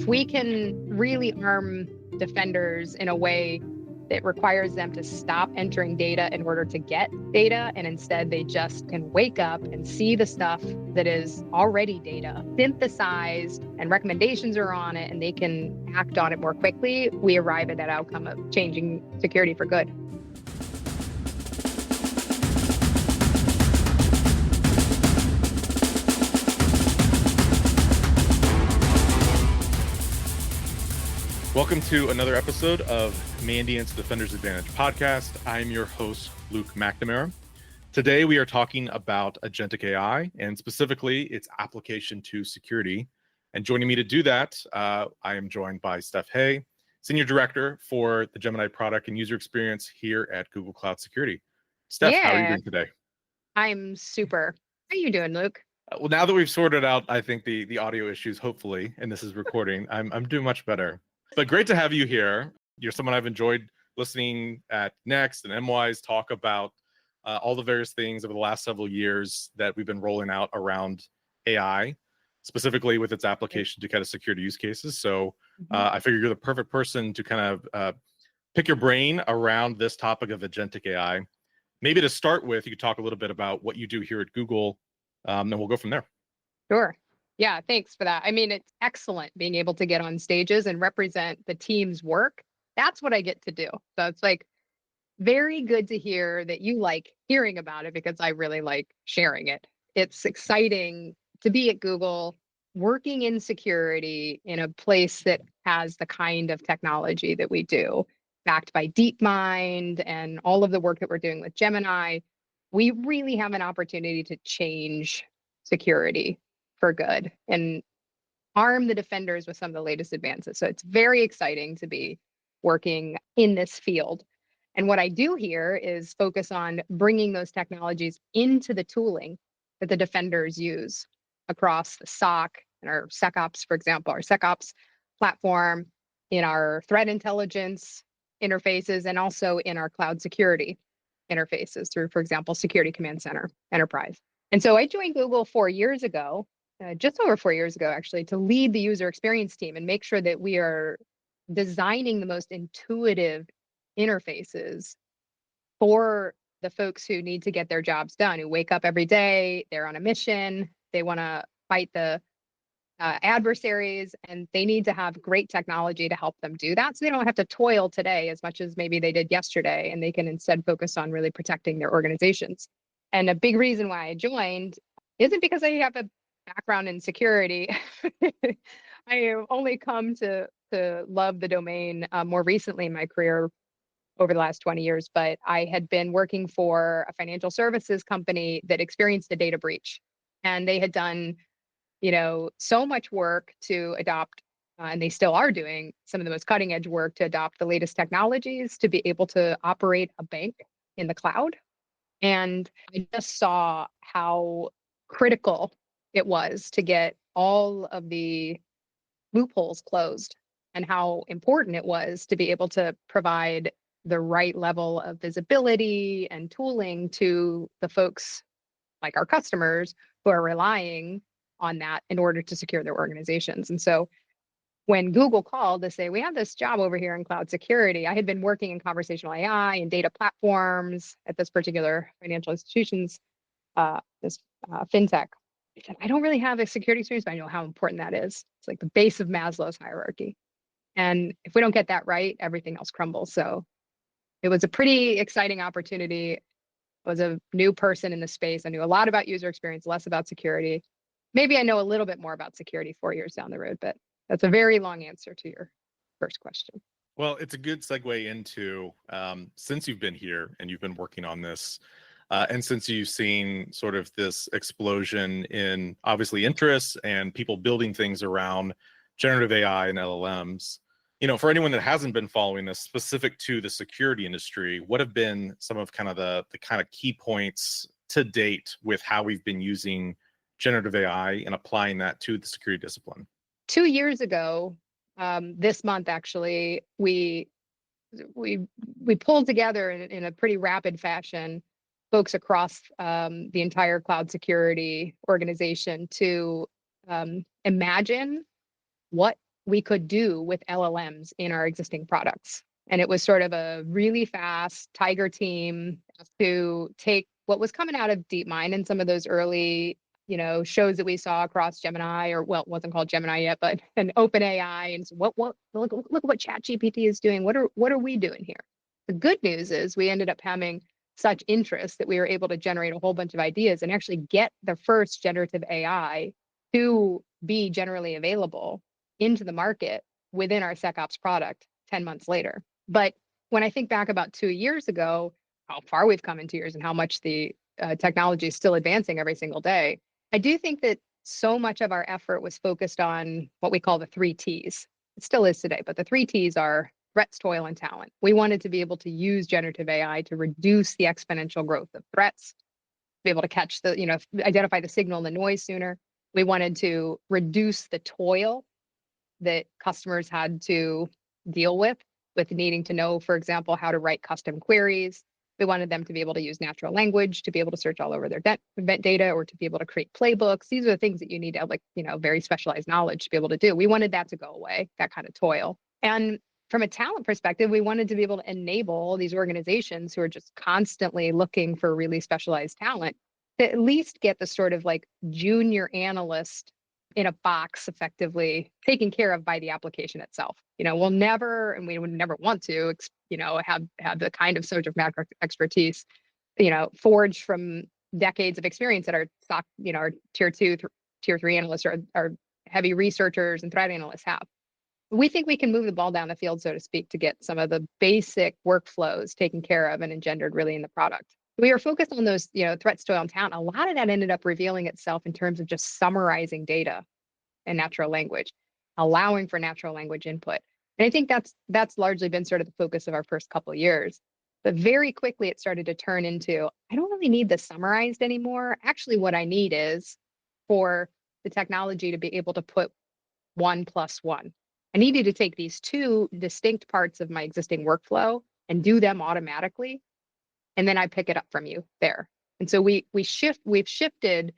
if we can really arm defenders in a way that requires them to stop entering data in order to get data, and instead they just can wake up and see the stuff that is already data, synthesized, and recommendations are on it, and they can act on it more quickly, we arrive at that outcome of changing security for good. Welcome to another episode of Mandiant's Defender's Advantage podcast. I'm your host, Luke McNamara. Today, we are talking about Agentic AI and specifically its application to security. And joining me to do that, I am joined by Steph Hay, Senior Director for the Gemini Product and User Experience here at Google Cloud Security. Steph, how are you doing today? I'm super. How are you doing, Luke? Well, now that we've sorted out, I think the audio issues, hopefully, and this is recording, I'm doing much better. But great to have you here. You're someone I've enjoyed listening at Next and MWise talk about all the various things over the last several years that we've been rolling out around AI, specifically with its application to kind of security use cases. So I figure you're the perfect person to kind of pick your brain around this topic of Agentic AI. Maybe to start with, you could talk a little bit about what you do here at Google, and we'll go from there. Sure. Yeah, thanks for that. I mean, it's excellent being able to get on stages and represent the team's work. That's what I get to do. So it's like very good to hear that you like hearing about it because I really like sharing it. It's exciting to be at Google, working in security in a place that has the kind of technology that we do, backed by DeepMind and all of the work that we're doing with Gemini. We really have an opportunity to change security for good and arm the defenders with some of the latest advances. So it's very exciting to be working in this field. And what I do here is focus on bringing those technologies into the tooling that the defenders use across the SOC and our SecOps, for example, our SecOps platform, in our threat intelligence interfaces, and also in our cloud security interfaces through, for example, Security Command Center Enterprise. And so I joined Google 4 years ago, just over 4 years ago, actually, to lead the user experience team and make sure that we are designing the most intuitive interfaces for the folks who need to get their jobs done, who wake up every day, they're on a mission, they want to fight the adversaries, and they need to have great technology to help them do that. So they don't have to toil today as much as maybe they did yesterday, and they can instead focus on really protecting their organizations. And a big reason why I joined isn't because I have a background in security. I have only come to love the domain more recently in my career over the last 20 years, but I had been working for a financial services company that experienced a data breach. And they had done, so much work to adopt, and they still are doing some of the most cutting edge work to adopt the latest technologies to be able to operate a bank in the cloud. And I just saw how critical it was to get all of the loopholes closed and how important it was to be able to provide the right level of visibility and tooling to the folks like our customers who are relying on that in order to secure their organizations. And so when Google called to say, we have this job over here in cloud security, I had been working in conversational AI and data platforms at this particular financial institutions, this fintech. I said, I don't really have a security experience, but I know how important that is. It's like the base of Maslow's hierarchy. And if we don't get that right, everything else crumbles. So it was a pretty exciting opportunity. I was a new person in the space. I knew a lot about user experience, less about security. Maybe I know a little bit more about security 4 years down the road, but that's a very long answer to your first question. Well, it's a good segue into, since you've been here and you've been working on this, and since you've seen sort of this explosion in obviously interests and people building things around generative AI and LLMs, for anyone that hasn't been following this specific to the security industry, what have been some of kind of the kind of key points to date with how we've been using generative AI and applying that to the security discipline? 2 years ago, this month actually, we pulled together in a pretty rapid fashion folks across the entire cloud security organization to imagine what we could do with LLMs in our existing products. And it was sort of a really fast tiger team to take what was coming out of DeepMind and some of those early, shows that we saw across Gemini, or well, it wasn't called Gemini yet, but an OpenAI, and so what look at what ChatGPT is doing. What are we doing here? The good news is we ended up having such interest that we were able to generate a whole bunch of ideas and actually get the first generative AI to be generally available into the market within our SecOps product 10 months later. But when I think back about 2 years ago, how far we've come in 2 years and how much the technology is still advancing every single day, I do think that so much of our effort was focused on what we call the 3 Ts. It still is today, but the 3 Ts are threats, toil, and talent. We wanted to be able to use generative AI to reduce the exponential growth of threats, be able to catch identify the signal and the noise sooner. We wanted to reduce the toil that customers had to deal with needing to know, for example, how to write custom queries. We wanted them to be able to use natural language to be able to search all over their event data, or to be able to create playbooks. These are the things that you need to have, very specialized knowledge to be able to do. We wanted that to go away, that kind of toil. And from a talent perspective, we wanted to be able to enable these organizations who are just constantly looking for really specialized talent to at least get the sort of like junior analyst in a box effectively taken care of by the application itself. We'll never, and we would never want to, have the kind of subject matter expertise, forged from decades of experience that our stock, our tier 2, tier 3 analysts or our heavy researchers and threat analysts have. We think we can move the ball down the field, so to speak, to get some of the basic workflows taken care of and engendered really in the product. We are focused on those, threats, toil, and talent. A lot of that ended up revealing itself in terms of just summarizing data in natural language, allowing for natural language input. And I think that's largely been sort of the focus of our first couple of years. But very quickly, it started to turn into, I don't really need this summarized anymore. Actually, what I need is for the technology to be able to put 1 + 1. I need you to take these two distinct parts of my existing workflow and do them automatically, and then I pick it up from you there. And so we've shifted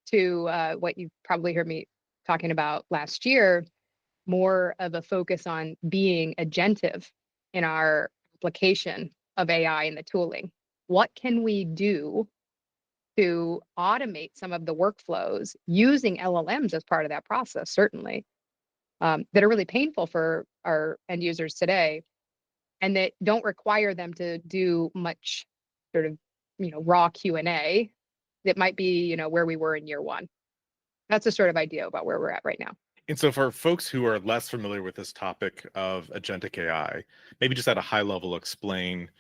to what you probably heard me talking about last year, more of a focus on being agentive in our application of AI and the tooling. What can we do to automate some of the workflows using LLMs as part of that process, certainly, that are really painful for our end users today, and that don't require them to do much sort of, raw Q&A that might be, where we were in year one. That's a sort of idea about where we're at right now. And so for folks who are less familiar with this topic of agentic AI, maybe just at a high level explain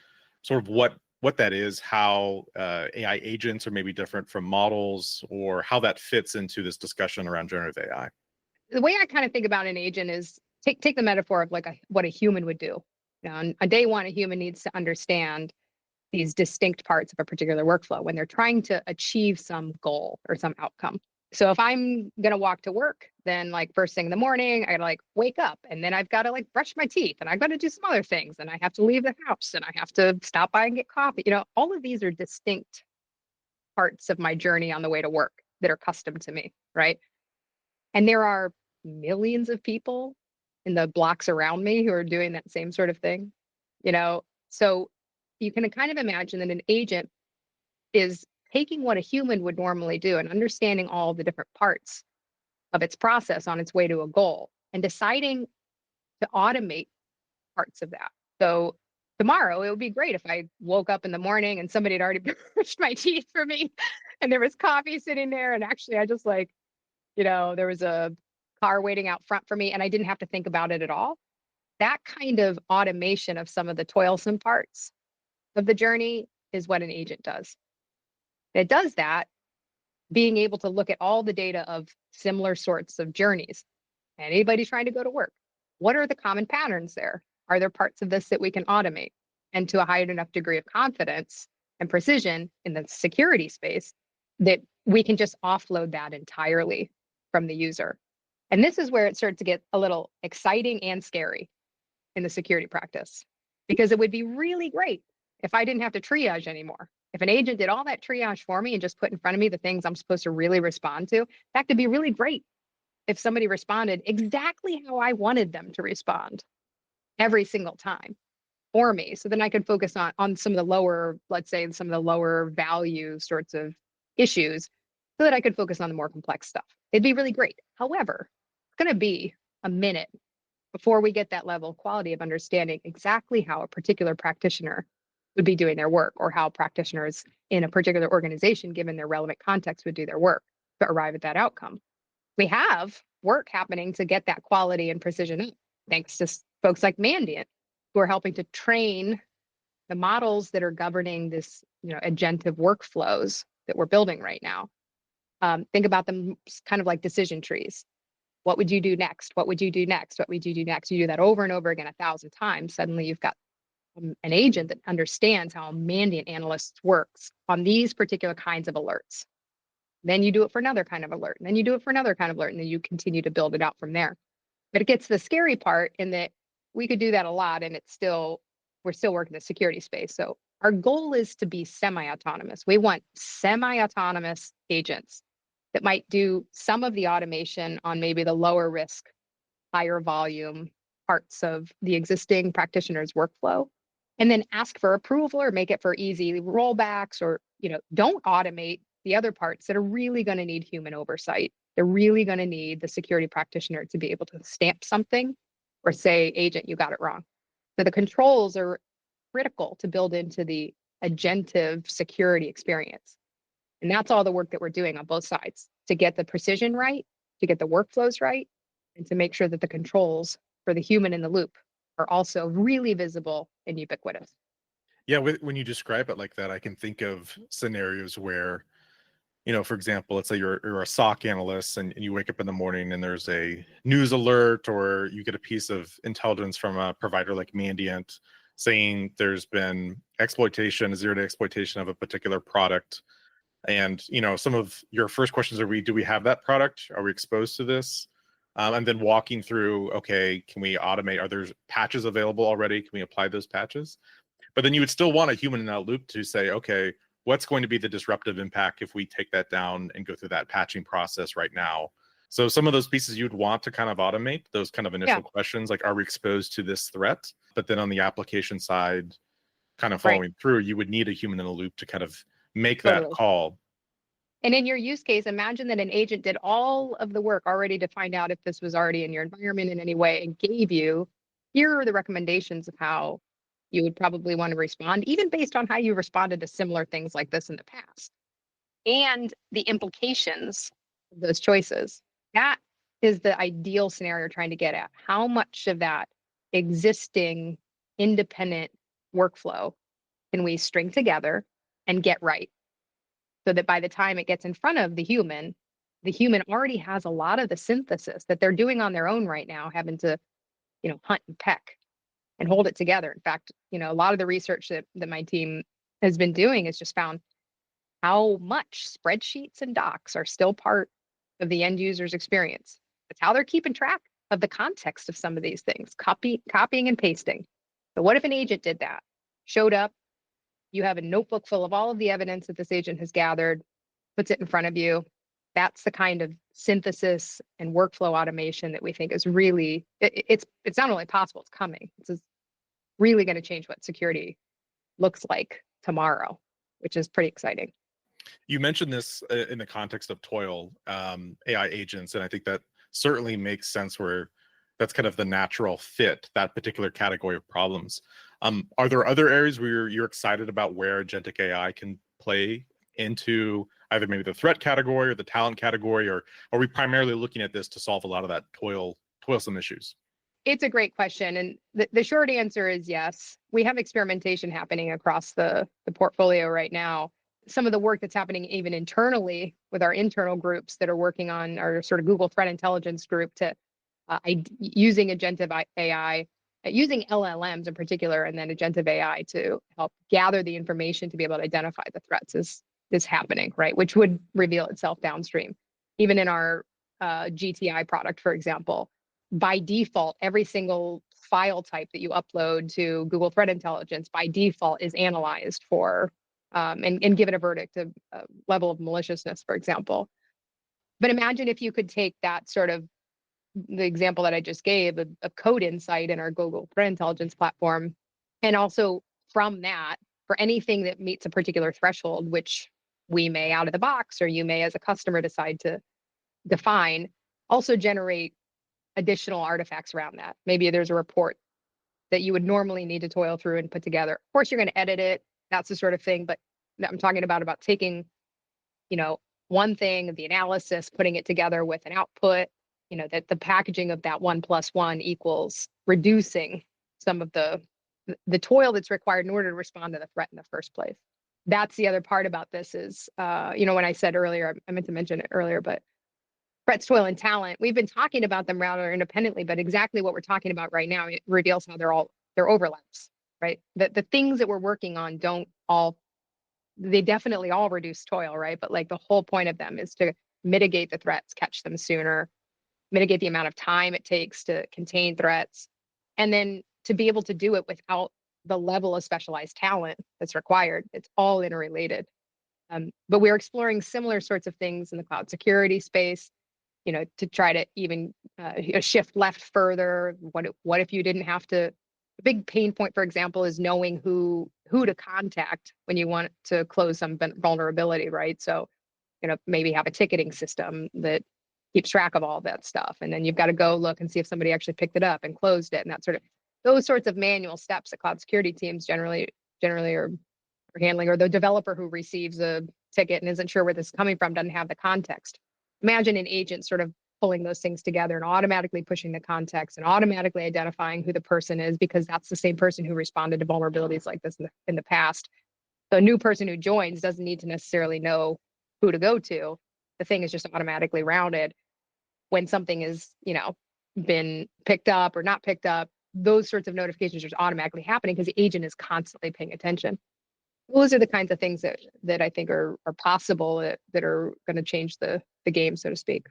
sort of what that is, how AI agents are maybe different from models, or how that fits into this discussion around generative AI. The way I kind of think about an agent is take the metaphor of like what a human would do. On day one, a human needs to understand these distinct parts of a particular workflow when they're trying to achieve some goal or some outcome. So if I'm going to walk to work, then like first thing in the morning, I like wake up, and then I've got to like brush my teeth, and I've got to do some other things, and I have to leave the house, and I have to stop by and get coffee. All of these are distinct parts of my journey on the way to work that are custom to me, right? And there are millions of people in the blocks around me who are doing that same sort of thing, so you can kind of imagine that an agent is taking what a human would normally do and understanding all the different parts of its process on its way to a goal and deciding to automate parts of that. So tomorrow, it would be great if I woke up in the morning and somebody had already brushed my teeth for me and there was coffee sitting there. And actually, I just there was a car waiting out front for me and I didn't have to think about it at all. That kind of automation of some of the toilsome parts of the journey is what an agent does. It does that, being able to look at all the data of similar sorts of journeys. Anybody trying to go to work, what are the common patterns there? Are there parts of this that we can automate? And to a high enough degree of confidence and precision in the security space that we can just offload that entirely from the user. And this is where it starts to get a little exciting and scary in the security practice, because it would be really great if I didn't have to triage anymore. If an agent did all that triage for me and just put in front of me the things I'm supposed to really respond to, that could be really great. if somebody responded exactly how I wanted them to respond every single time for me. So then I could focus on some of the lower, let's say, some of the lower value sorts of issues so that I could focus on the more complex stuff. It'd be really great. However, it's going to be a minute before we get that level of quality of understanding exactly how a particular practitioner would be doing their work, or how practitioners in a particular organization, given their relevant context, would do their work to arrive at that outcome. We have work happening to get that quality and precision up, thanks to folks like Mandiant, who are helping to train the models that are governing this, agentive workflows that we're building right now. Think about them kind of like decision trees. What would you do next? What would you do next? What would you do next? You do that over and over again 1,000 times. Suddenly you've got an agent that understands how a Mandiant analyst works on these particular kinds of alerts. Then you do it for another kind of alert, and then you do it for another kind of alert, and then you continue to build it out from there. But it gets the scary part in that we could do that a lot, and we're still working the security space. So our goal is to be semi-autonomous. We want semi-autonomous agents that might do some of the automation on maybe the lower risk, higher volume parts of the existing practitioner's workflow, and then ask for approval or make it for easy rollbacks, or don't automate the other parts that are really going to need human oversight. They're really going to need the security practitioner to be able to stamp something or say, agent, you got it wrong. So the controls are critical to build into the agentive security experience. And that's all the work that we're doing on both sides, to get the precision right, to get the workflows right, and to make sure that the controls for the human in the loop are also really visible and ubiquitous. Yeah, when you describe it like that, I can think of scenarios where, for example, let's say you're a SOC analyst and you wake up in the morning and there's a news alert, or you get a piece of intelligence from a provider like Mandiant saying there's been exploitation, zero-day exploitation of a particular product. And, some of your first questions are, do we have that product? Are we exposed to this? And then walking through, okay, can we automate? Are there patches available already? Can we apply those patches? But then you would still want a human in that loop to say, okay, what's going to be the disruptive impact if we take that down and go through that patching process right now? So some of those pieces you'd want to kind of automate, those kind of initial questions, like, are we exposed to this threat? But then on the application side, kind of following through, you would need a human in the loop to kind of make that call. And in your use case, imagine that an agent did all of the work already to find out if this was already in your environment in any way, and gave you, here are the recommendations of how you would probably want to respond, even based on how you responded to similar things like this in the past, and the implications of those choices. That is the ideal scenario trying to get at. How much of that existing independent workflow can we string together and get right, so that by the time it gets in front of the human already has a lot of the synthesis that they're doing on their own right now, having to, hunt and peck and hold it together. In fact, a lot of the research that my team has been doing has just found how much spreadsheets and docs are still part of the end user's experience. It's how they're keeping track of the context of some of these things, copying and pasting. But what if an agent did that? Showed up, you have a notebook full of all of the evidence that this agent has gathered, puts it in front of you. That's the kind of synthesis and workflow automation that we think is really, it's not only possible, it's coming. It's really going to change what security looks like tomorrow, which is pretty exciting. You mentioned this in the context of toil, AI agents, and I think that certainly makes sense, where that's kind of the natural fit, that particular category of problems. Are there other areas where you're excited about where agentic AI can play into either maybe the threat category or the talent category, or are we primarily looking at this to solve a lot of that toilsome issues? It's a great question. And the short answer is yes. We have experimentation happening across the portfolio right now. Some of the work that's happening even internally with our internal groups that are working on our sort of Google Threat Intelligence group to using agentive AI, using LLMs in particular, and then agentive AI to help gather the information to be able to identify the threats is happening, right? Which would reveal itself downstream. Even in our GTI product, for example, by default, every single file type that you upload to Google Threat Intelligence by default is analyzed for and given a verdict of level of maliciousness, for example. But imagine if you could take that sort of the example that I just gave of code insight in our Google Threat Intelligence platform. And also from that, for anything that meets a particular threshold, which we may out of the box or you may as a customer decide to define, also generate additional artifacts around that. Maybe there's a report that you would normally need to toil through and put together. Of course, you're going to edit it. That's the sort of thing. But I'm talking about taking, one thing, the analysis, putting it together with an output, that the packaging of that 1+1 equals reducing some of the toil that's required in order to respond to the threat in the first place. That's the other part about this is, when I said earlier, I meant to mention it earlier, but threats, toil, and talent, we've been talking about them rather independently, but exactly what we're talking about right now, it reveals how they're overlaps, right? The things that we're working on they definitely all reduce toil, right? But like the whole point of them is to mitigate the threats, catch them sooner, mitigate the amount of time it takes to contain threats, and then to be able to do it without the level of specialized talent that's required. It's all interrelated. But we're exploring similar sorts of things in the cloud security space, to try to even shift left further. What if you didn't have to? A big pain point, for example, is knowing who to contact when you want to close some vulnerability, right? So, maybe have a ticketing system that keeps track of all that stuff, and then you've got to go look and see if somebody actually picked it up and closed it, and that sort of those sorts of manual steps that cloud security teams generally are handling, or the developer who receives a ticket and isn't sure where this is coming from doesn't have the context. Imagine an agent sort of pulling those things together and automatically pushing the context and automatically identifying who the person is, because that's the same person who responded to vulnerabilities like this in the past. So a new person who joins doesn't need to necessarily know who to go to. The thing is just automatically routed when something is, been picked up or not picked up. Those sorts of notifications are just automatically happening because the agent is constantly paying attention. Those are the kinds of things that I think are possible that are going to change the game, so to speak.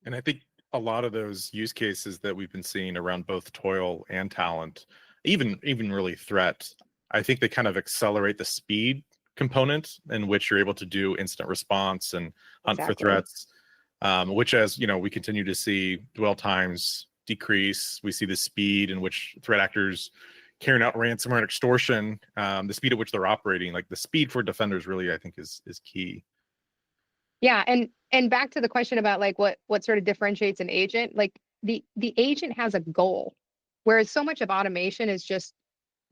And I think a lot of those use cases that we've been seeing around both toil and talent, even really threat, I think they kind of accelerate the speed component in which you're able to do instant response and hunt for threats, which, as we continue to see dwell times decrease. We see the speed in which threat actors carrying out ransomware and extortion, the speed at which they're operating, like the speed for defenders really, I think is key. Yeah, and back to the question about like what sort of differentiates an agent, like the agent has a goal, whereas so much of automation is just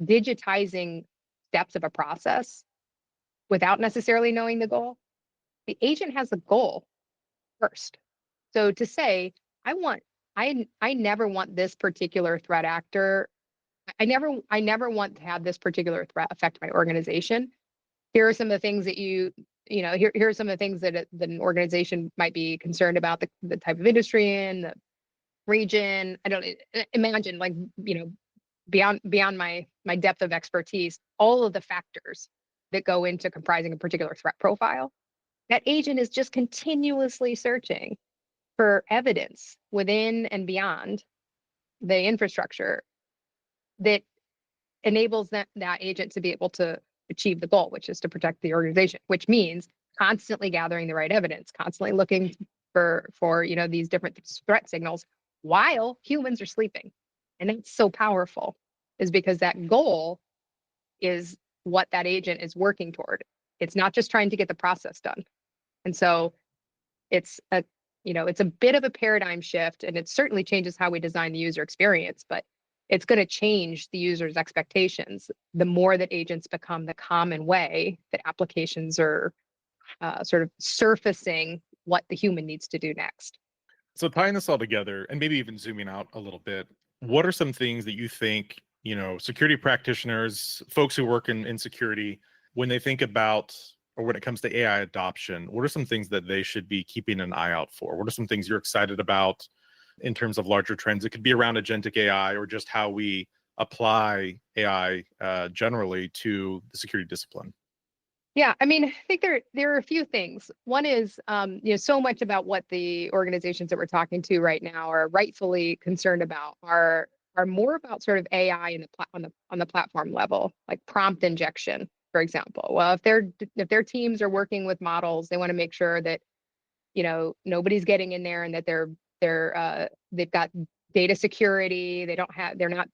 digitizing steps of a process without necessarily knowing the goal. The agent has a goal first. So to say, I never want this particular threat actor, I never want to have this particular threat affect my organization. Here are some of the things that here are some of the things that an organization might be concerned about, the type of industry in the region. I don't imagine, like, beyond my depth of expertise, all of the factors that go into comprising a particular threat profile. That agent is just continuously searching for evidence within and beyond the infrastructure that enables that agent to be able to achieve the goal, which is to protect the organization, which means constantly gathering the right evidence, constantly looking for these different threat signals while humans are sleeping. And that's so powerful, is because that goal is what that agent is working toward. It's not just trying to get the process done. And so it's a bit of a paradigm shift, and it certainly changes how we design the user experience, but it's going to change the user's expectations the more that agents become the common way that applications are sort of surfacing what the human needs to do next. So tying this all together and maybe even zooming out a little bit, what are some things that you think, security practitioners, folks who work in security, when they think about, or when it comes to AI adoption, what are some things that they should be keeping an eye out for? What are some things you're excited about in terms of larger trends? It could be around agentic AI or just how we apply AI generally to the security discipline. Yeah, I mean, I think there are a few things. One is, so much about what the organizations that we're talking to right now are rightfully concerned about are more about sort of AI on the platform level, like prompt injection, for example. Well, if their teams are working with models, they want to make sure that nobody's getting in there and that they're They've got data security. They're not,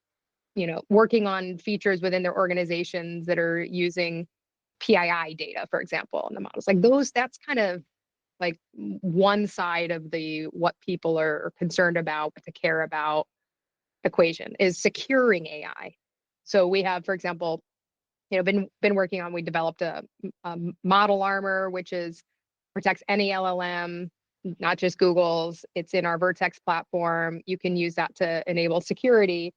working on features within their organizations that are using PII data, for example, in the models. Like that's kind of like one side of the what people are concerned about, what to care about equation is securing AI. So we have, for example, been working on. We developed a model armor, which protects any LLM, not just Google's. It's in our Vertex platform. You can use that to enable security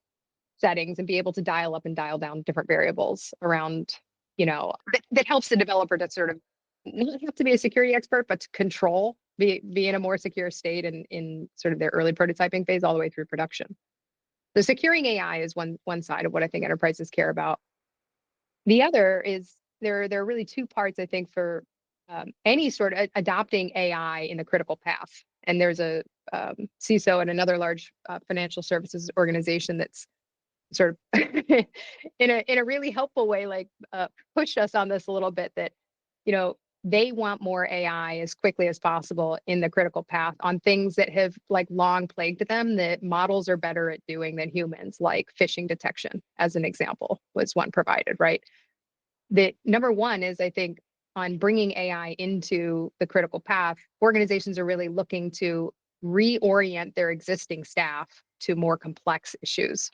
settings and be able to dial up and dial down different variables around, that helps the developer to sort of not have to be a security expert, but to control, be in a more secure state in sort of their early prototyping phase all the way through production. So securing AI is one side of what I think enterprises care about. The other is there are really two parts, I think, for any sort of adopting AI in the critical path. And there's a CISO at another large financial services organization that's sort of in a really helpful way, like pushed us on this a little bit, that they want more AI as quickly as possible in the critical path on things that have like long plagued them that models are better at doing than humans, like phishing detection, as an example, was one provided, right? That number one is, I think, on bringing AI into the critical path, organizations are really looking to reorient their existing staff to more complex issues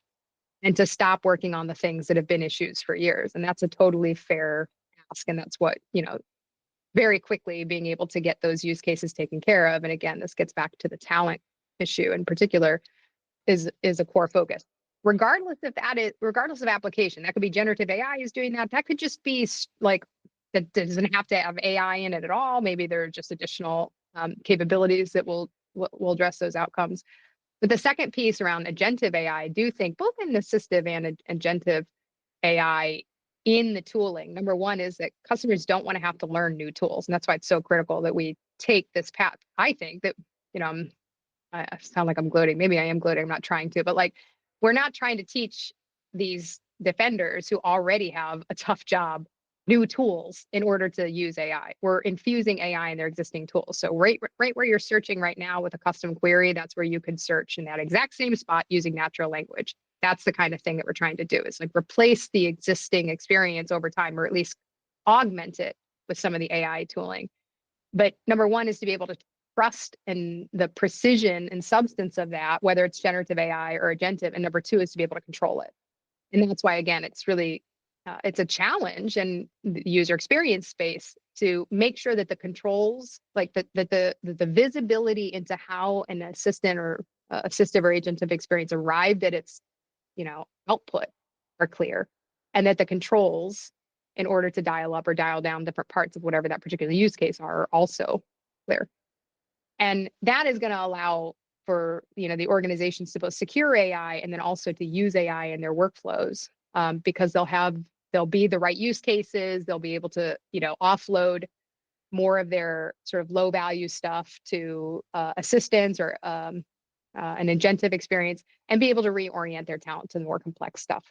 and to stop working on the things that have been issues for years. And that's a totally fair ask. And that's what, very quickly being able to get those use cases taken care of. And again, this gets back to the talent issue in particular, is a core focus. Regardless of application, that could be generative AI is doing that. That could just be like, that doesn't have to have AI in it at all. Maybe there are just additional capabilities that will address those outcomes. But the second piece around agentive AI, I do think both in assistive and agentive AI in the tooling. Number one is that customers don't want to have to learn new tools. And that's why it's so critical that we take this path. I think that, I sound like I'm gloating. Maybe I am gloating. I'm not trying to, but like, we're not trying to teach these defenders who already have a tough job new tools in order to use AI. We're infusing AI in their existing tools. So right where you're searching right now with a custom query, that's where you could search in that exact same spot using natural language. That's the kind of thing that we're trying to do, is like replace the existing experience over time, or at least augment it with some of the AI tooling. But number one is to be able to trust in the precision and substance of that, whether it's generative AI or agentive. And number two is to be able to control it. And that's why, again, it's really, it's a challenge in the user experience space to make sure that the controls, like the visibility into how an assistant or assistive or agentive experience arrived at its, output are clear, and that the controls in order to dial up or dial down different parts of whatever that particular use case are also clear. And that is going to allow for, the organizations to both secure AI and then also to use AI in their workflows, because they'll be the right use cases. They'll be able to, offload more of their sort of low value stuff to assistants or an agentive experience, and be able to reorient their talent to the more complex stuff.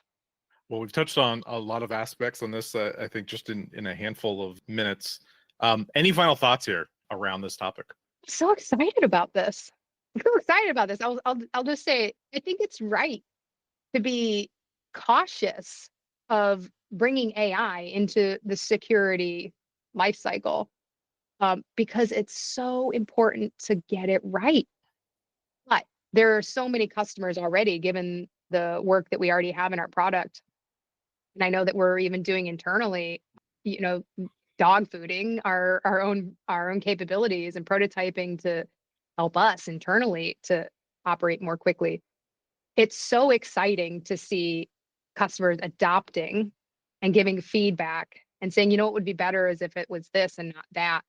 Well, we've touched on a lot of aspects on this, I think, just in a handful of minutes. Any final thoughts here around this topic? I'm so excited about this. I'm so excited about this. I'll just say, I think it's right to be cautious of bringing AI into the security lifecycle, because it's so important to get it right. But there are so many customers already, given the work that we already have in our product. And I know that we're even doing internally, dog fooding our own capabilities and prototyping to help us internally to operate more quickly. It's so exciting to see customers adopting and giving feedback and saying, what would be better is if it was this and not that.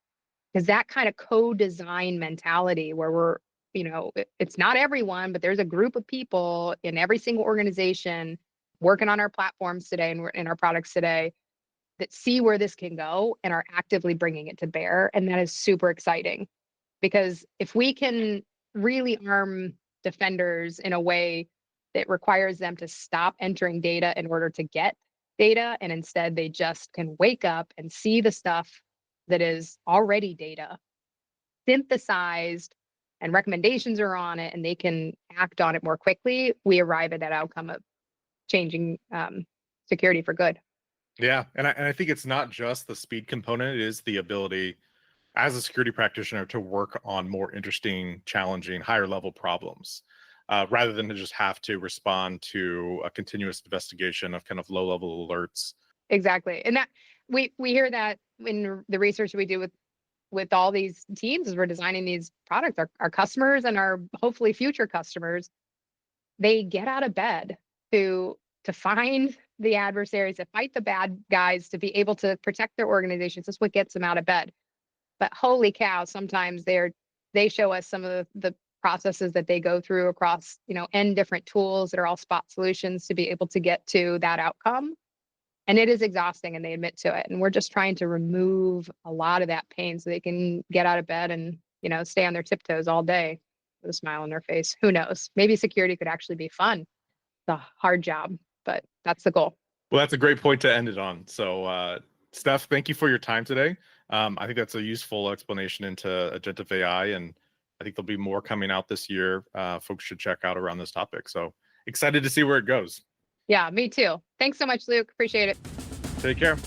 Because that kind of co-design mentality where we're, it's not everyone, but there's a group of people in every single organization working on our platforms today and in our products today that see where this can go and are actively bringing it to bear. And that is super exciting, because if we can really arm defenders in a way that requires them to stop entering data in order to get data, and instead they just can wake up and see the stuff that is already data, synthesized and recommendations are on it and they can act on it more quickly, we arrive at that outcome of changing security for good. Yeah, and I think it's not just the speed component; it is the ability as a security practitioner to work on more interesting, challenging, higher level problems, rather than to just have to respond to a continuous investigation of kind of low level alerts. Exactly, and that we hear that in the research we do with all these teams as we're designing these products, our customers and our hopefully future customers, they get out of bed to find the adversaries, to fight the bad guys, to be able to protect their organizations. That's what gets them out of bed. But holy cow, sometimes they show us some of the processes that they go through across, N different tools that are all spot solutions to be able to get to that outcome. And it is exhausting and they admit to it. And we're just trying to remove a lot of that pain so they can get out of bed and, stay on their tiptoes all day with a smile on their face. Who knows? Maybe security could actually be fun. It's a hard job, but that's the goal. Well, that's a great point to end it on. So, Steph, thank you for your time today. I think that's a useful explanation into Agentic AI, and I think there'll be more coming out this year. Folks should check out around this topic. So excited to see where it goes. Yeah, me too. Thanks so much, Luke. Appreciate it. Take care.